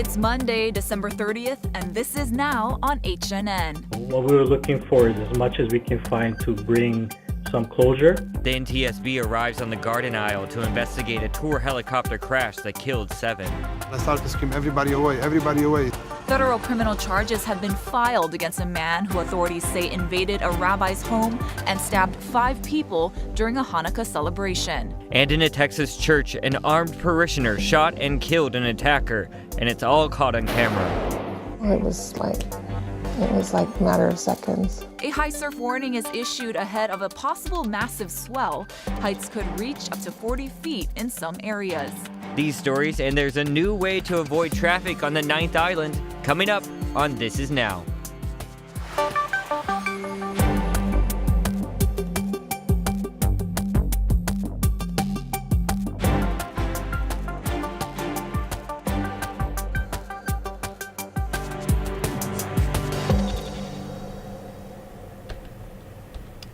It's Monday, December 30th, and this is Now on HNN. What we were looking for is as much as we can find to bring some closure. The NTSB arrives on the Garden Isle to investigate a tour helicopter crash that killed 7. I started to scream, everybody away, everybody away. Federal criminal charges have been filed against a man who authorities say invaded a rabbi's home and stabbed 5 people during a Hanukkah celebration. And in a Texas church, an armed parishioner shot and killed an attacker, and it's all caught on camera. It was like a matter of seconds. A high surf warning is issued ahead of a possible massive swell. Heights could reach up to 40 feet in some areas. These stories, and there's a new way to avoid traffic on the 9th Island, coming up on This Is Now.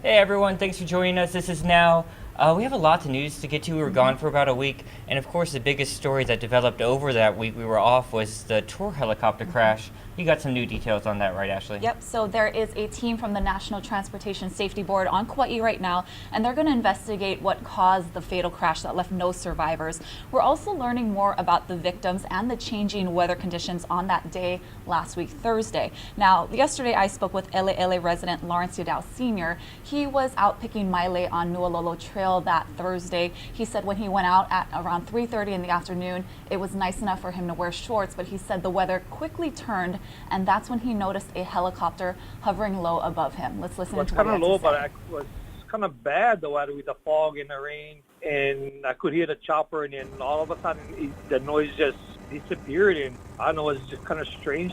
Hey everyone, thanks for joining us. This is Now. We have a lot of news to get to. We were gone for about a week, and of course the biggest story that developed over that week we were off was the tour helicopter crash. You got some new details on that, right, Ashley? Yep, so there is a team from the National Transportation Safety Board on Kauai right now, and they're going to investigate what caused the fatal crash that left no survivors. We're also learning more about the victims and the changing weather conditions on that day last week, Thursday. Now, yesterday I spoke with LA resident Lawrence Yadao Sr. He was out picking maile on Nuololo Trail that Thursday. He said when he went out at around 3:30 in the afternoon, it was nice enough for him to wear shorts, but he said the weather quickly turned, and that's when he noticed a helicopter hovering low above him. Let's listen to what he had to say. It was kind of low, but it was kind of bad, the weather with the fog and the rain, and I could hear the chopper, and then all of a sudden the noise just disappeared, and I don't know, it was just kind of strange.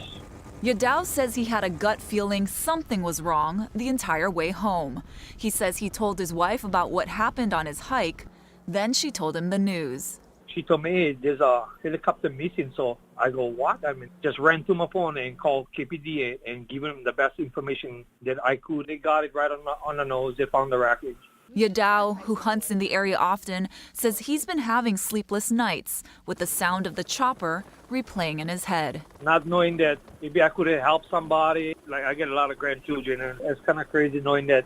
Yadao says he had a gut feeling something was wrong the entire way home. He says he told his wife about what happened on his hike, then she told him the news. She told me, hey, there's a helicopter missing, so I go, what? I mean, just ran to my phone and called KPDA and give them the best information that I could. They got it right on the nose. They found the wreckage. Yadao, who hunts in the area often, says he's been having sleepless nights with the sound of the chopper replaying in his head. Not knowing that maybe I could help somebody. Like, I get a lot of grandchildren, and it's kind of crazy knowing that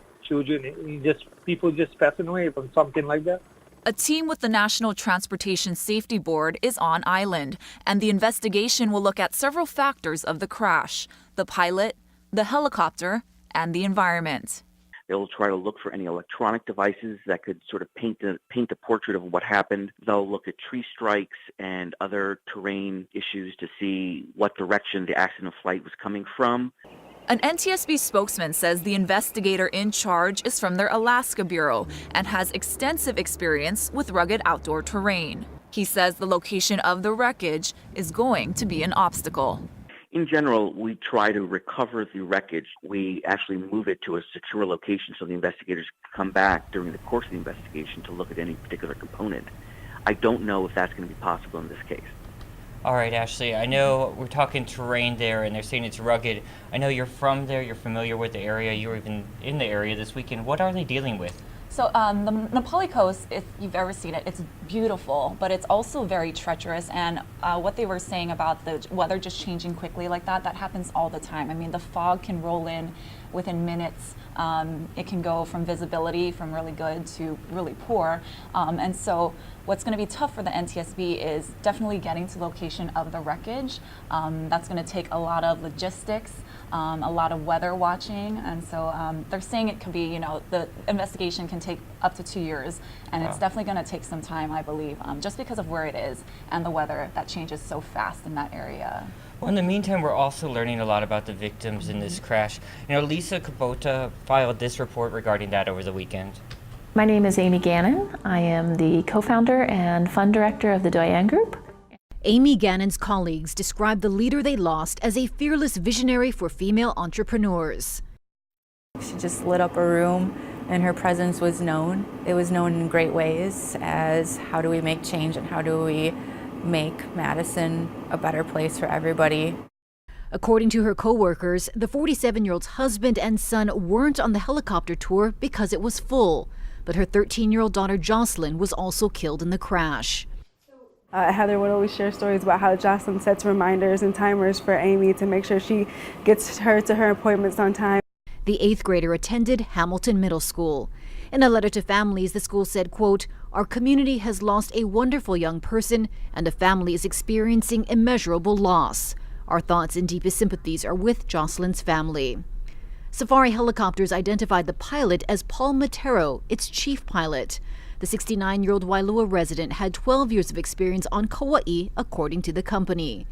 people just passing away from something like that. A team with the National Transportation Safety Board is on island, and the investigation will look at several factors of the crash: the pilot, the helicopter, and the environment. They'll try to look for any electronic devices that could sort of paint the portrait of what happened. They'll look at tree strikes and other terrain issues to see what direction the accident of flight was coming from. An NTSB spokesman says the investigator in charge is from their Alaska Bureau and has extensive experience with rugged outdoor terrain. He says the location of the wreckage is going to be an obstacle. In general, we try to recover the wreckage. We actually move it to a secure location so the investigators can come back during the course of the investigation to look at any particular component. I don't know if that's going to be possible in this case. All right, Ashley, I know we're talking terrain there, and they're saying it's rugged. I know you're from there, you're familiar with the area, you were even in the area this weekend. What are they dealing with? So the Nepali Coast, if you've ever seen it, it's beautiful, but it's also very treacherous. And what they were saying about the weather just changing quickly like that happens all the time. I mean, the fog can roll in within minutes. It can go from visibility from really good to really poor. And so what's going to be tough for the NTSB is definitely getting to the location of the wreckage. That's going to take a lot of logistics, a lot of weather watching. And so they're saying it could be, the investigation can take up to 2 years. And It's definitely going to take some time, I believe, just because of where it is and the weather that changes so fast in that area. Well, in the meantime, we're also learning a lot about the victims in this crash. Lisa Kubota filed this report regarding that over the weekend. My name is Amy Gannon. I am the co-founder and fund director of the Doyen Group. Amy Gannon's colleagues described the leader they lost as a fearless visionary for female entrepreneurs. She just lit up a room, and her presence was known. It was known in great ways as how do we make change and how do we make Madison a better place for everybody. According to her co-workers, the 47-year-old's husband and son weren't on the helicopter tour because it was full. But her 13-year-old daughter Jocelyn was also killed in the crash. Heather would always share stories about how Jocelyn sets reminders and timers for Amy to make sure she gets her to her appointments on time. The 8th grader attended Hamilton Middle School. In a letter to families, the school said, quote, "Our community has lost a wonderful young person and the family is experiencing immeasurable loss. Our thoughts and deepest sympathies are with Jocelyn's family." Safari Helicopters identified the pilot as Paul Matero, its chief pilot. The 69-year-old Wailua resident had 12 years of experience on Kauai, according to the company.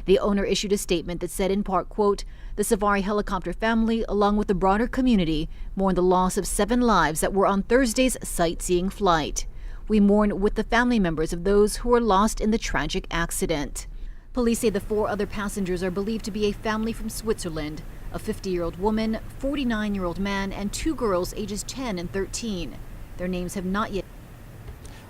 The owner issued a statement that said in part, quote, "The Safari Helicopter family, along with the broader community, mourn the loss of 7 lives that were on Thursday's sightseeing flight. We mourn with the family members of those who were lost in the tragic accident." Police say the 4 other passengers are believed to be a family from Switzerland, a 50-year-old woman, 49-year-old man, and 2 girls ages 10 and 13. Their names have not yet.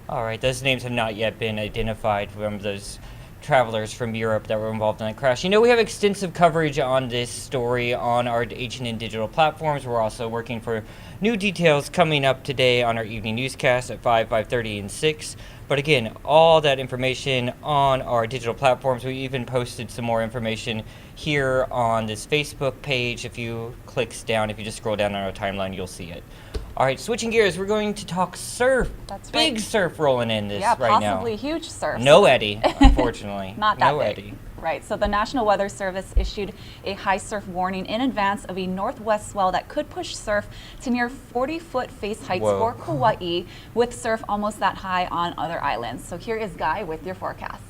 All right, those names have not yet been identified from those travelers from Europe that were involved in that crash. You know, we have extensive coverage on this story on our HNN digital platforms. We're also working for new details coming up today on our evening newscast at 5, 5:30, and 6. But again, all that information on our digital platforms. We even posted some more information here on this Facebook page. If you just scroll down on our timeline, you'll see it. All right, switching gears, we're going to talk surf. That's Big right. surf rolling in this right now. Yeah, possibly huge surf. No eddy, unfortunately. Not that no big. eddy. Right, so the National Weather Service issued a high surf warning in advance of a northwest swell that could push surf to near 40-foot face heights for Kauai, with surf almost that high on other islands. So here is Guy with your forecast.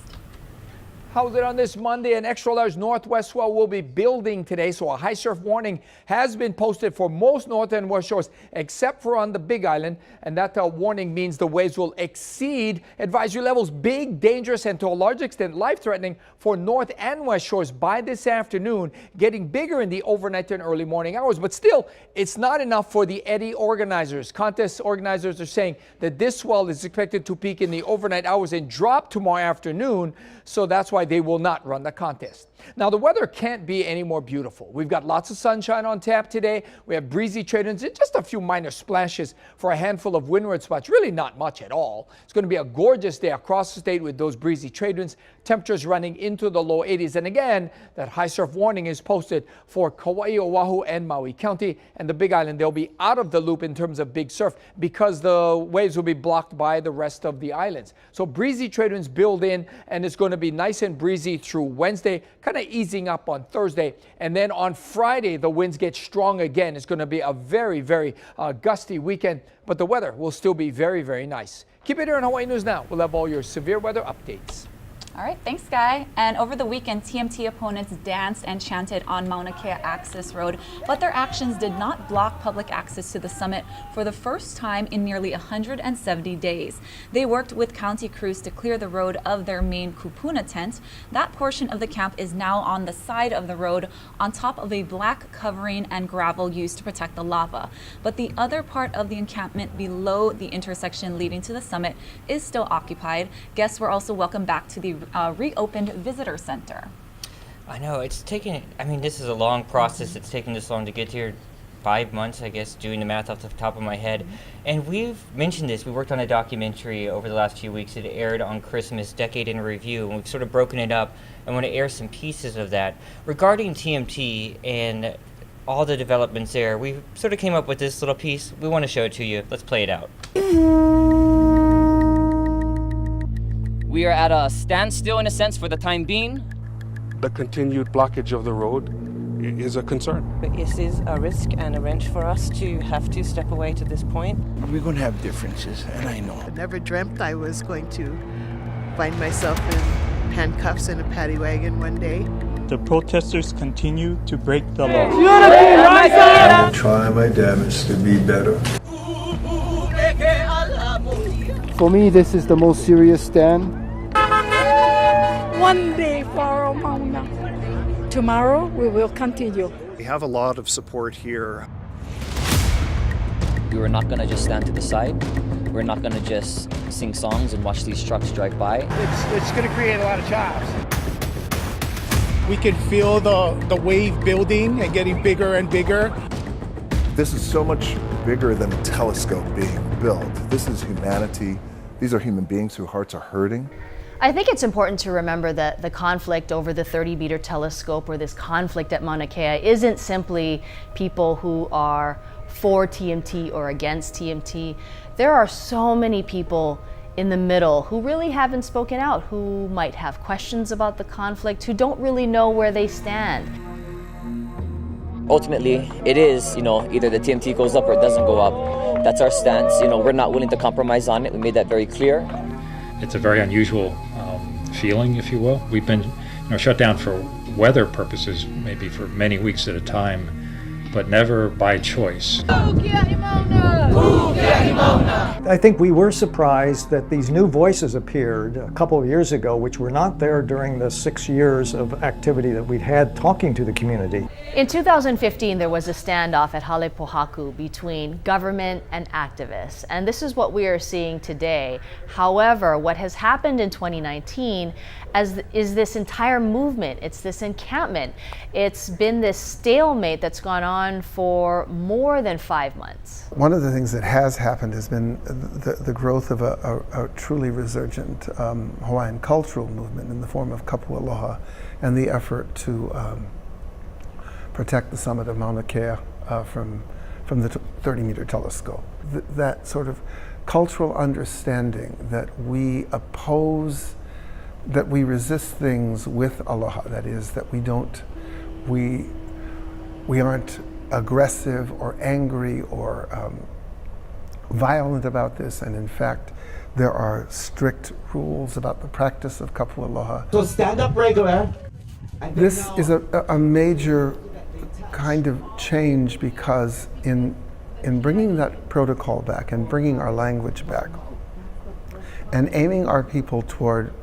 How's it on this Monday? An extra large northwest swell will be building today, so a high surf warning has been posted for most north and west shores, except for on the Big Island. And that warning means the waves will exceed advisory levels, big, dangerous, and to a large extent life-threatening for north and west shores by this afternoon, getting bigger in the overnight and early morning hours. But still, it's not enough for the eddy organizers. Contest organizers are saying that this swell is expected to peak in the overnight hours and drop tomorrow afternoon, so that's why they will not run the contest. Now, the weather can't be any more beautiful. We've got lots of sunshine on tap today. We have breezy trade winds and just a few minor splashes for a handful of windward spots. Really not much at all. It's going to be a gorgeous day across the state with those breezy trade winds. Temperatures running into the low 80s. And again, that high surf warning is posted for Kauai, Oahu, and Maui County. And the Big Island, they'll be out of the loop in terms of big surf because the waves will be blocked by the rest of the islands. So breezy trade winds build in, and it's going to be nice and breezy through Wednesday, kind of easing up on Thursday. And then on Friday, the winds get strong again. It's going to be a very, very gusty weekend, but the weather will still be very, very nice. Keep it here on Hawaii News Now. We'll have all your severe weather updates. All right, thanks, Guy. And over the weekend, TMT opponents danced and chanted on Mauna Kea Access Road, but their actions did not block public access to the summit for the first time in nearly 170 days. They worked with county crews to clear the road of their main kupuna tent. That portion of the camp is now on the side of the road, on top of a black covering and gravel used to protect the lava. But the other part of the encampment below the intersection leading to the summit is still occupied. Guests were also welcomed back to the reopened visitor center. I know, it's taken, this is a long process. It's taken this long to get here. 5 months, I guess, doing the math off the top of my head. And we've mentioned this. We worked on a documentary over the last few weeks. It aired on Christmas, Decade in Review, and we've sort of broken it up. I want to air some pieces of that. Regarding TMT and all the developments there, we sort of came up with this little piece. We want to show it to you. Let's play it out. We are at a standstill in a sense for the time being. The continued blockage of the road is a concern. It is a risk and a wrench for us to have to step away to this point. We're going to have differences, and I know. I never dreamt I was going to find myself in handcuffs in a paddy wagon one day. The protesters continue to break the law. I will try my damnedest to be better. For me, this is the most serious stand. One day for Mauna. Tomorrow we will continue. We have a lot of support here. We were not going to just stand to the side. We're not going to just sing songs and watch these trucks drive by. It's going to create a lot of jobs. We can feel the wave building and getting bigger and bigger. This is so much bigger than a telescope being built. This is humanity. These are human beings whose hearts are hurting. I think it's important to remember that the conflict over the 30-meter telescope, or this conflict at Mauna Kea, isn't simply people who are for TMT or against TMT. There are so many people in the middle who really haven't spoken out, who might have questions about the conflict, who don't really know where they stand. Ultimately, it is, either the TMT goes up or it doesn't go up. That's our stance. We're not willing to compromise on it. We made that very clear. It's a very unusual feeling, if you will. We've been shut down for weather purposes, maybe for many weeks at a time, but never by choice. I think we were surprised that these new voices appeared a couple of years ago, which were not there during the 6 years of activity that we'd had talking to the community. In 2015, there was a standoff at Halepohaku between government and activists, and this is what we are seeing today. However, what has happened in 2019 is this entire movement, it's this encampment. It's been this stalemate that's gone on for more than 5 months. One of the things that has happened has been the growth of a truly resurgent Hawaiian cultural movement in the form of kapu aloha and the effort to protect the summit of Mauna Kea from the 30-meter telescope. That sort of cultural understanding that we oppose, that we resist things with aloha, that is, that we aren't aggressive or angry or violent about this, and in fact there are strict rules about the practice of kapu aloha. So stand up regular. This is a major kind of change, because in bringing that protocol back and bringing our language back and aiming our people toward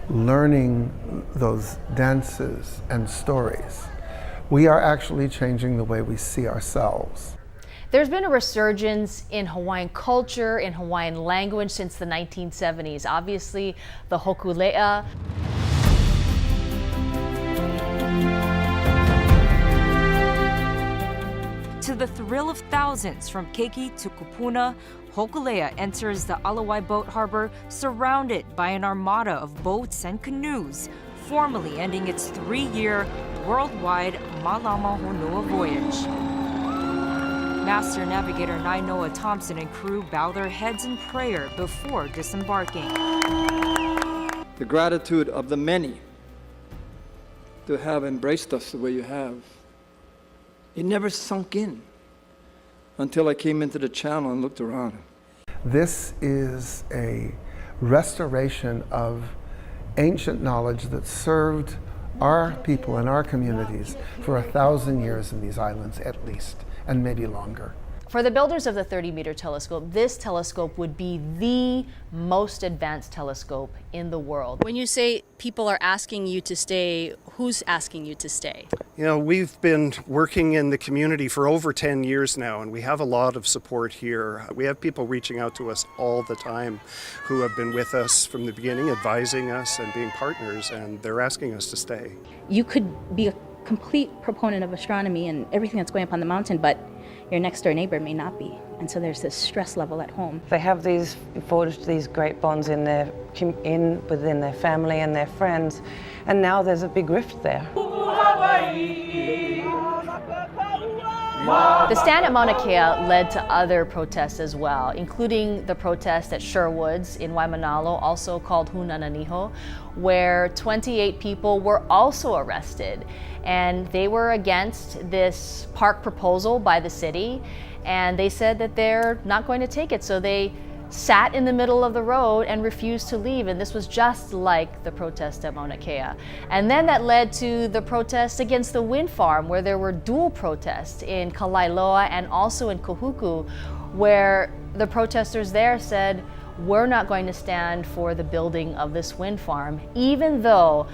learning those dances and stories, we are actually changing the way we see ourselves. There's been a resurgence in Hawaiian culture, in Hawaiian language since the 1970s. Obviously, the hokulea. To the thrill of thousands from Keiki to Kupuna, Hokulea enters the Alawai boat harbor surrounded by an armada of boats and canoes, formally ending its 3-year worldwide Malama Honua voyage. Master Navigator Nainoa Thompson and crew bow their heads in prayer before disembarking. The gratitude of the many to have embraced us the way you have, it never sunk in until I came into the channel and looked around. This is a restoration of ancient knowledge that served our people and our communities for 1,000 years in these islands at least, and maybe longer. For the builders of the 30-meter telescope, this telescope would be the most advanced telescope in the world. When you say people are asking you to stay, who's asking you to stay? We've been working in the community for over 10 years now, and we have a lot of support here. We have people reaching out to us all the time who have been with us from the beginning, advising us and being partners, and they're asking us to stay. You could be a complete proponent of astronomy and everything that's going up on the mountain, but your next door neighbor may not be. And so there's this stress level at home. They have forged these great bonds within their family and their friends, and now there's a big rift there. The stand at Mauna Kea led to other protests as well, including the protest at Sherwood's in Waimanalo, also called Hunananiho, where 28 people were also arrested. And they were against this park proposal by the city, and they said that they're not going to take it. So they sat in the middle of the road and refused to leave, and this was just like the protest at Mauna Kea. And then that led to the protest against the wind farm, where there were dual protests in Kalailoa and also in Kohuku, where the protesters there said, we're not going to stand for the building of this wind farm, even though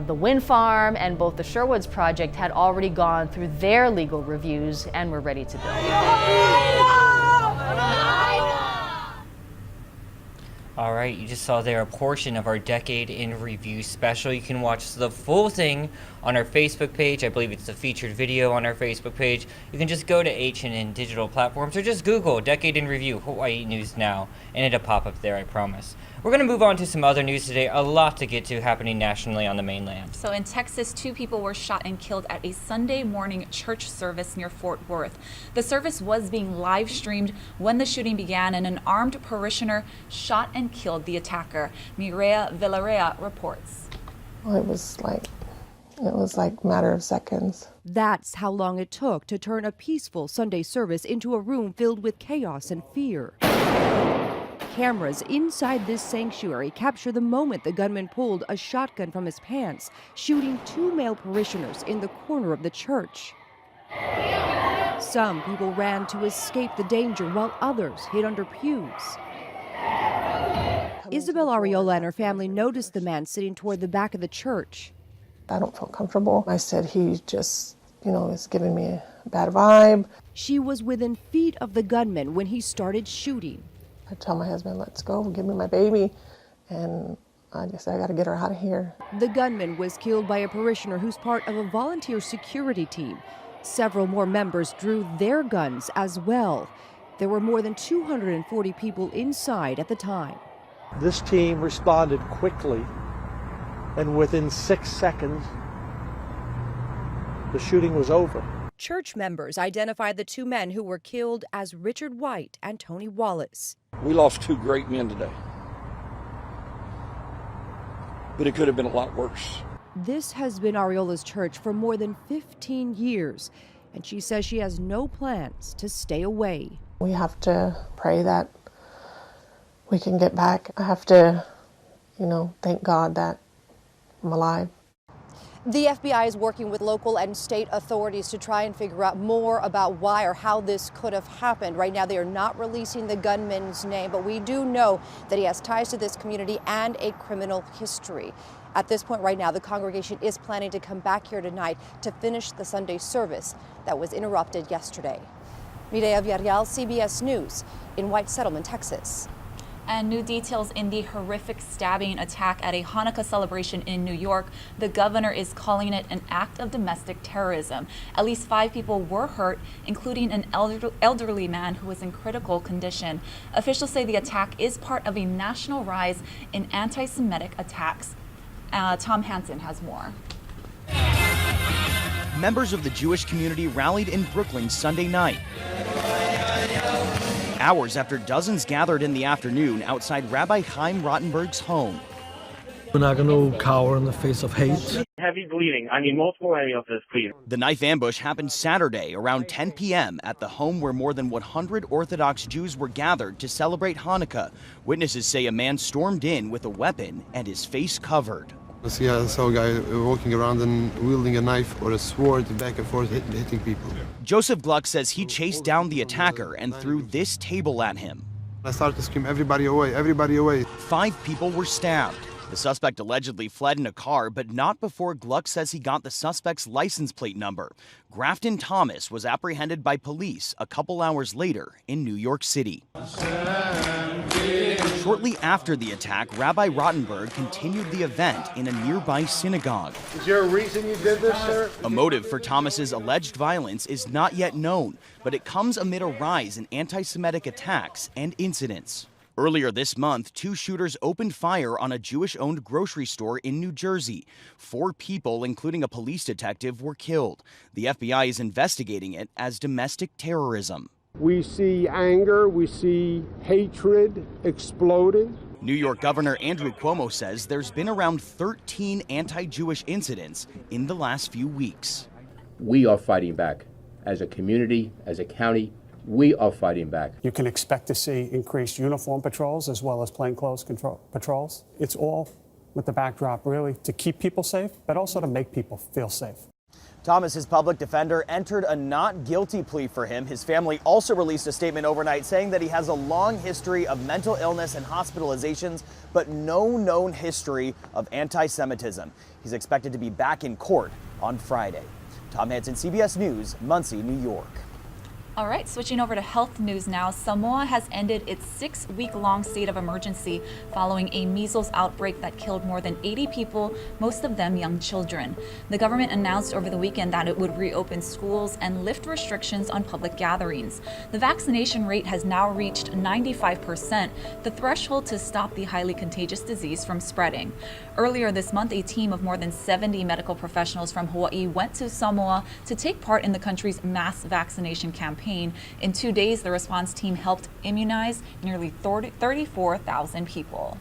the wind farm and both the Sherwoods project had already gone through their legal reviews and were ready to build. All right. right, you just saw there a portion of our Decade in Review special. You can watch the full thing on our Facebook page. I believe it's a featured video on our Facebook page. You can just go to HNN digital platforms or just Google Decade in Review Hawaii News Now, and it'll pop up there, I promise. We're going to move on to some other news today. A lot to get to happening nationally on the mainland. So in Texas, 2 people were shot and killed at a Sunday morning church service near Fort Worth. The service was being live streamed when the shooting began, and an armed parishioner shot and killed the attacker. Mireya Villarreal reports. Well, it was like a matter of seconds. That's how long it took to turn a peaceful Sunday service into a room filled with chaos and fear. Cameras inside this sanctuary capture the moment the gunman pulled a shotgun from his pants, shooting 2 male parishioners in the corner of the church. Some people ran to escape the danger while others hid under pews. Isabel Ariola and her family noticed the man sitting toward the back of the church. I don't feel comfortable. I said he just, is giving me a bad vibe. She was within feet of the gunman when he started shooting. I tell my husband, let's go, give me my baby. And I just said, I got to get her out of here. The gunman was killed by a parishioner who's part of a volunteer security team. Several more members drew their guns as well. There were more than 240 people inside at the time. This team responded quickly, and within 6 seconds, the shooting was over. Church members identified the 2 men who were killed as Richard White and Tony Wallace. We lost 2 great men today, but it could have been a lot worse. This has been Ariola's church for more than 15 years, and she says she has no plans to stay away. We have to pray that we can get back. I have to, thank God that I'm alive. The FBI is working with local and state authorities to try and figure out more about why or how this could have happened. Right now, they are not releasing the gunman's name, but we do know that he has ties to this community and a criminal history. At this point right now, the congregation is planning to come back here tonight to finish the Sunday service that was interrupted yesterday. Mireya Villarreal, CBS News in White Settlement, Texas. And new details in the horrific stabbing attack at a Hanukkah celebration in New York. The governor is calling it an act of domestic terrorism. At least 5 people were hurt, including an elderly man who was in critical condition. Officials say the attack is part of a national rise in anti-Semitic attacks. Tom Hansen has more. Members of the Jewish community rallied in Brooklyn Sunday night, hours after dozens gathered in the afternoon outside Rabbi Chaim Rottenberg's home. We're not going to cower in the face of hate. Heavy bleeding. Multiple ambulances, please. The knife ambush happened Saturday around 10 p.m. at the home where more than 100 Orthodox Jews were gathered to celebrate Hanukkah. Witnesses say a man stormed in with a weapon and his face covered. I saw a guy walking around and wielding a knife or a sword back and forth, hitting people. Joseph Gluck says he chased down the attacker and threw this table at him. I started to scream, everybody away, everybody away. 5 people were stabbed. The suspect allegedly fled in a car, but not before Gluck says he got the suspect's license plate number. Grafton Thomas was apprehended by police a couple hours later in New York City. Shortly after the attack, Rabbi Rottenberg continued the event in a nearby synagogue. Is there a reason you did this, sir? A motive for Thomas's alleged violence is not yet known, but it comes amid a rise in anti-Semitic attacks and incidents. Earlier this month, 2 shooters opened fire on a Jewish-owned grocery store in New Jersey. 4 people, including a police detective, were killed. The FBI is investigating it as domestic terrorism. We see anger, we see hatred exploding. New York Governor Andrew Cuomo says there's been around 13 anti-Jewish incidents in the last few weeks. We are fighting back. As a community, as a county, we are fighting back. You can expect to see increased uniform patrols as well as plainclothes patrols. It's all with the backdrop, really, to keep people safe, but also to make people feel safe. Thomas's public defender entered a not guilty plea for him. His family also released a statement overnight saying that he has a long history of mental illness and hospitalizations, but no known history of anti-Semitism. He's expected to be back in court on Friday. Tom Hansen, CBS News, Muncie, New York. All right, switching over to health news now. Samoa has ended its 6-week-long state of emergency following a measles outbreak that killed more than 80 people, most of them young children. The government announced over the weekend that it would reopen schools and lift restrictions on public gatherings. The vaccination rate has now reached 95%, the threshold to stop the highly contagious disease from spreading. Earlier this month, a team of more than 70 medical professionals from Hawaii went to Samoa to take part in the country's mass vaccination campaign. In 2 days, the response team helped immunize nearly 34,000 people.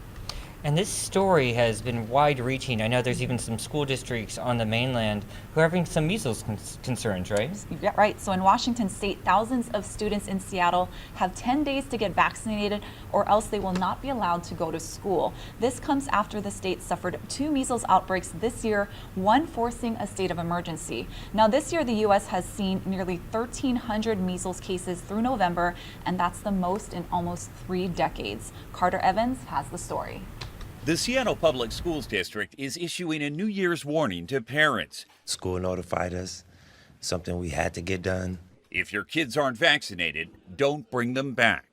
And this story has been wide-reaching. I know there's even some school districts on the mainland who are having some measles concerns, right? Yeah, right. So in Washington state, thousands of students in Seattle have 10 days to get vaccinated or else they will not be allowed to go to school. This comes after the state suffered 2 measles outbreaks this year, one forcing a state of emergency. Now this year, the U.S. has seen nearly 1,300 measles cases through November, and that's the most in almost 3 decades. Carter Evans has the story. The Seattle Public Schools District is issuing a New Year's warning to parents. School notified us, something we had to get done. If your kids aren't vaccinated, don't bring them back.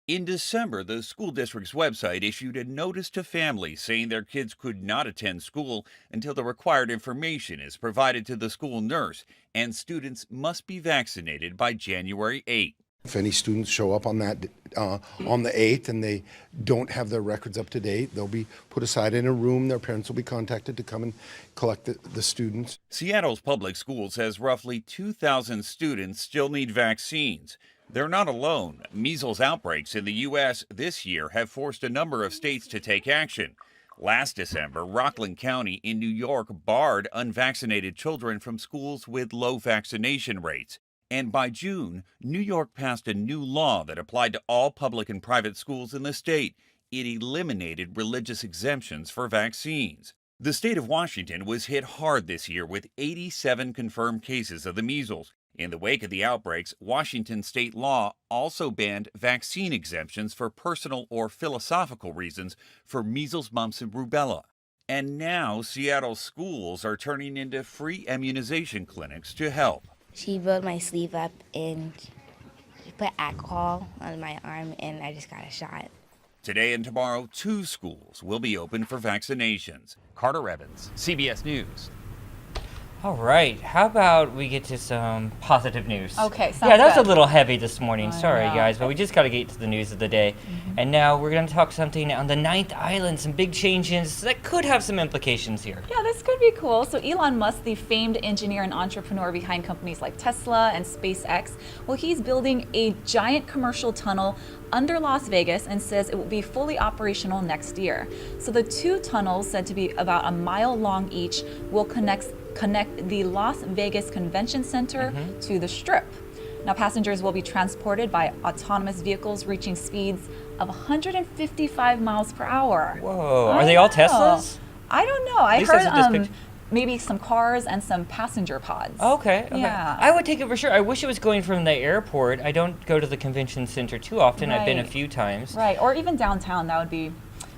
In December, the school district's website issued a notice to families saying their kids could not attend school until the required information is provided to the school nurse, and students must be vaccinated by January 8th. If any students show up on that on the 8th and they don't have their records up to date, they'll be put aside in a room. Their parents will be contacted to come and collect the students. Seattle's public schools says roughly 2,000 students still need vaccines. They're not alone. Measles outbreaks in the U.S. this year have forced a number of states to take action. Last December, Rockland County in New York barred unvaccinated children from schools with low vaccination rates. And by June, New York passed a new law that applied to all public and private schools in the state. It eliminated religious exemptions for vaccines. The state of Washington was hit hard this year with 87 confirmed cases of the measles. In the wake of the outbreaks, Washington state law also banned vaccine exemptions for personal or philosophical reasons for measles, mumps, and rubella. And now Seattle schools are turning into free immunization clinics to help. She rolled my sleeve up and she put alcohol on my arm, and I just got a shot. Today and tomorrow, 2 schools will be open for vaccinations. Carter Evans, CBS News. All right, how about we get to some positive news? Okay, sounds yeah, that was good. a little heavy this morning. I Sorry, know. guys, but we just got to get to the news of the day. And now we're going to talk something on the 9th Island, some big changes that could have some implications here. Yeah, this could be cool. So Elon Musk, the famed engineer and entrepreneur behind companies like Tesla and SpaceX, well, he's building a giant commercial tunnel under Las Vegas and says it will be fully operational next year. So the 2 tunnels, said to be about a mile long each, will connect the Las Vegas Convention Center to the Strip. Now, passengers will be transported by autonomous vehicles reaching speeds of 155 miles per hour. Whoa, are they all Teslas? I don't know. I heard maybe some cars and some passenger pods. Okay. Yeah. I would take it for sure. I wish it was going from the airport. I don't go to the convention center too often. I've been a few times. Right, or even downtown. That would be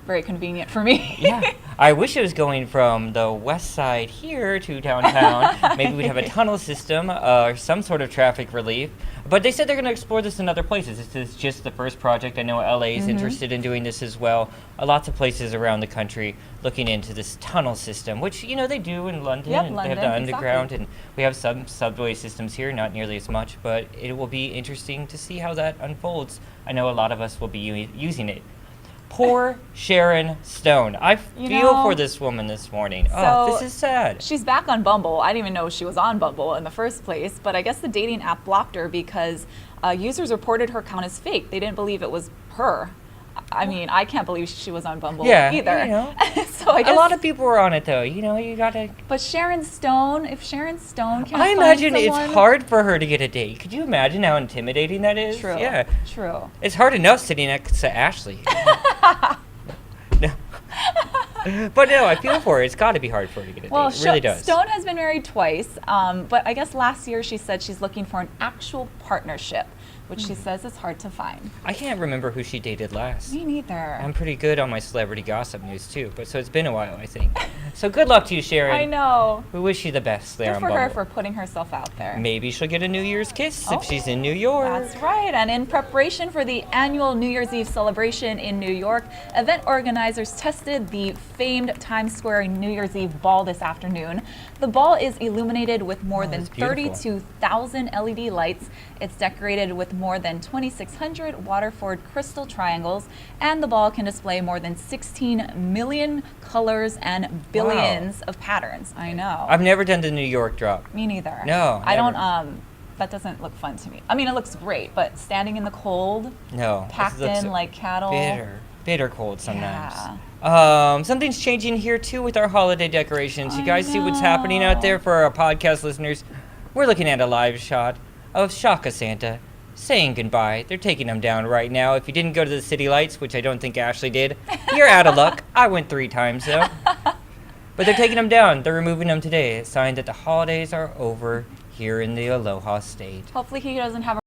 very convenient for me. Yeah. I wish it was going from the west side here to downtown. Maybe we'd have a tunnel system or some sort of traffic relief. But they said they're going to explore this in other places. This is just the first project. I know LA is interested in doing this as well. Lots of places around the country looking into this tunnel system, which, you know, they do in London. Yep, and London, they have the underground, exactly. and we have some subway systems here, not nearly as much, but it will be interesting to see how that unfolds. I know a lot of us will be using it. Poor Sharon Stone. I feel for this woman this morning. Oh, this is sad. She's back on Bumble. I didn't even know she was on Bumble in the first place, but I guess the dating app blocked her because users reported her account as fake. They didn't believe it was her. I mean, I can't believe she was on Bumble either. You know. So I guess a lot of people were on it though. You know, you gotta. But Sharon Stone, if Sharon Stone can't I imagine find someone, it's hard for her to get a date. Could you imagine how intimidating that is? True. Yeah. True. It's hard enough sitting next to Ashley. No. But no, I feel for her. It's got to be hard for her to get a date. It really does. Stone has been married twice, but I guess last year she said she's looking for an actual partnership, which she says is hard to find. I can't remember who she dated last. Me neither. I'm pretty good on my celebrity gossip news too, but so it's been a while, I think. So good luck to you, Sharon. I know. We wish you the best there Good on for her Bumble. for putting herself out there. Maybe she'll get a New Year's kiss if she's in New York. That's right. And in preparation for the annual New Year's Eve celebration in New York, event organizers tested the famed Times Square New Year's Eve ball this afternoon. The ball is illuminated with more than 32,000 LED lights. It's decorated with more than 2,600 Waterford crystal triangles, and the ball can display more than 16 million colors and billions of patterns. I know. I've never done the New York drop. Me neither. No, I never. don't. That doesn't look fun to me. I mean, it looks great, but standing in the cold, No. packed This looks in like cattle. bitter cold sometimes. Yeah. Something's changing here too with our holiday decorations. You guys see what's happening out there for our podcast listeners? We're looking at a live shot of Shaka Santa saying goodbye. They're taking them down right now. If you didn't go to the city lights, which I don't think Ashley did, you're out of luck. I went 3 times though. But they're taking them down. They're removing them today. A sign that the holidays are over here in the Aloha State. Hopefully he doesn't have